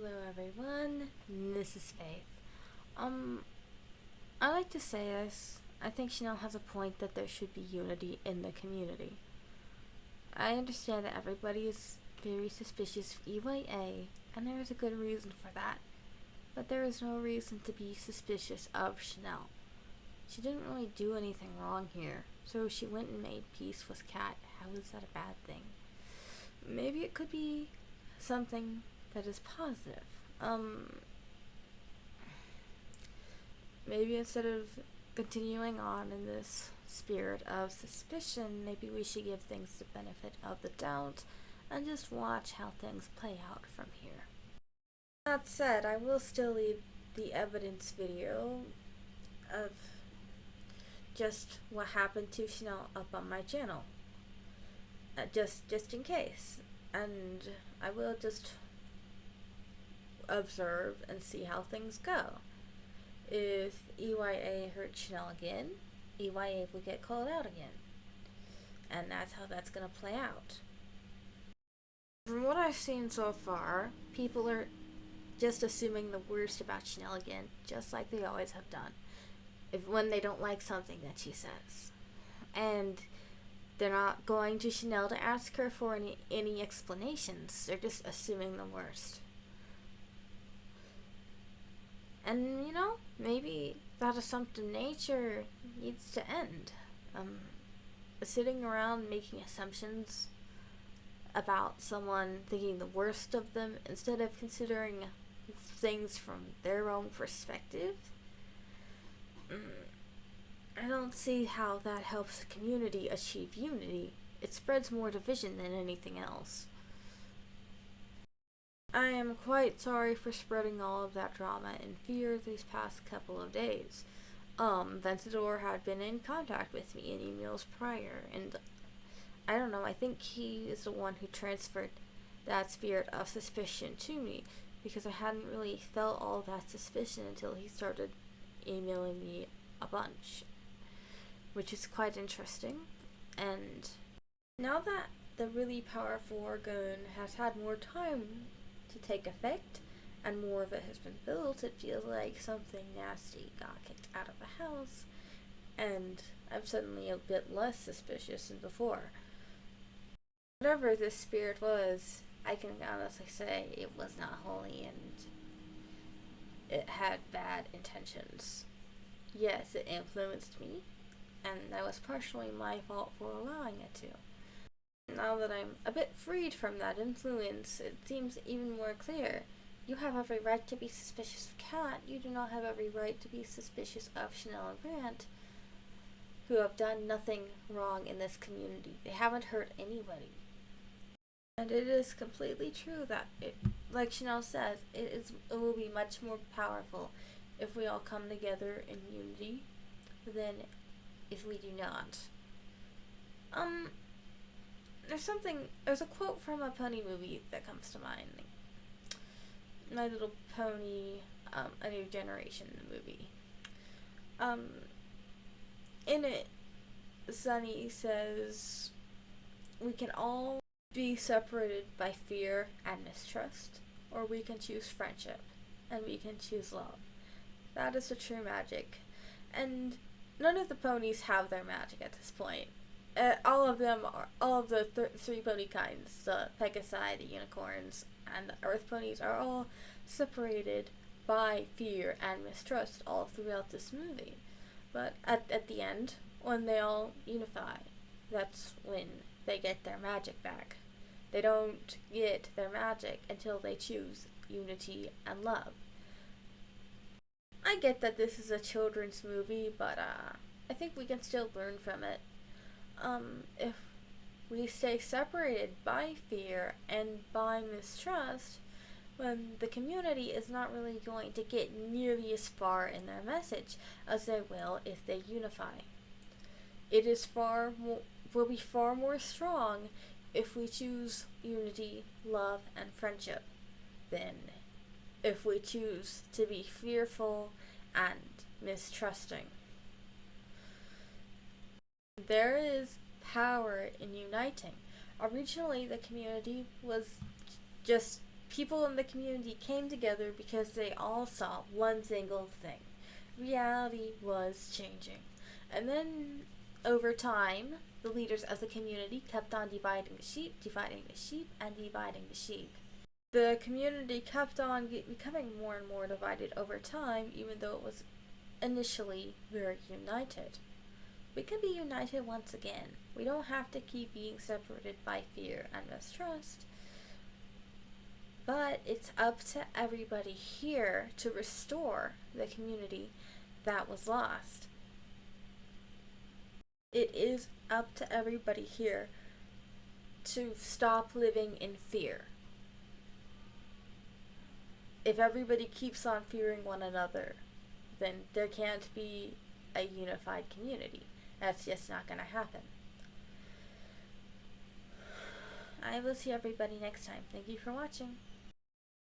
Hello everyone, this is Faith. I like to say this. I think Chanel has a point that there should be unity in the community. I understand that everybody is very suspicious of EYA, and there is a good reason for that. But there is no reason to be suspicious of Chanel. She didn't really do anything wrong here, so she went and made peace with Kat. How is that a bad thing? Maybe it could be something that is positive. Maybe instead of continuing on in this spirit of suspicion, maybe we should give things the benefit of the doubt and just watch how things play out from here. That said, I will still leave the evidence video of just what happened to Chanel up on my channel. Just in case. And I will just observe and see how things go. If EYA hurt Chanel again, EYA will get called out again. And that's how that's going to play out. From what I've seen so far, people are just assuming the worst about Chanel again, just like they always have done. When they don't like something that she says. And they're not going to Chanel to ask her for any explanations. They're just assuming the worst. And, maybe that assumptive nature needs to end. Sitting around making assumptions about someone, thinking the worst of them, instead of considering things from their own perspective. I don't see how that helps the community achieve unity. It spreads more division than anything else. I am quite sorry for spreading all of that drama and fear these past couple of days. Vencedor had been in contact with me in emails prior, and I don't know, I think he is the one who transferred that spirit of suspicion to me, because I hadn't really felt all that suspicion until he started emailing me a bunch, which is quite interesting. And now that the really powerful orgone has had more time to take effect and more of it has been built, it feels like something nasty got kicked out of the house, and I'm suddenly a bit less suspicious than before. Whatever this spirit was, I can honestly say it was not holy and it had bad intentions. Yes, it influenced me, and that was partially my fault for allowing it to. Now that I'm a bit freed from that influence, it seems even more clear. You have every right to be suspicious of Kat. You do not have every right to be suspicious of Chanel and Grant, who have done nothing wrong in this community. They haven't hurt anybody. And it is completely true that, like Chanel says, it will be much more powerful if we all come together in unity than if we do not. There's a quote from a pony movie that comes to mind. My Little Pony, A New Generation movie. In it, Sunny says, we can all be separated by fear and mistrust, or we can choose friendship, and we can choose love. That is the true magic. And none of the ponies have their magic at this point. All of the three pony kinds, the Pegasi, the unicorns, and the earth ponies, are all separated by fear and mistrust all throughout this movie. But at the end, when they all unify, that's when they get their magic back. They don't get their magic until they choose unity and love. I get that this is a children's movie, but I think we can still learn from it. If we stay separated by fear and by mistrust, when the community is not really going to get nearly as far in their message as they will if they unify. It is will be far more strong if we choose unity, love, and friendship than if we choose to be fearful and mistrusting. There is power in uniting. Originally, the community was just People in the community came together because they all saw one single thing. Reality was changing. And then, over time, the leaders of the community kept on dividing the sheep, and dividing the sheep. The community kept on becoming more and more divided over time, even though it was initially very united. We can be united once again. We don't have to keep being separated by fear and mistrust. But it's up to everybody here to restore the community that was lost. It is up to everybody here to stop living in fear. If everybody keeps on fearing one another, then there can't be a unified community. That's just not going to happen. I will see everybody next time. Thank you for watching.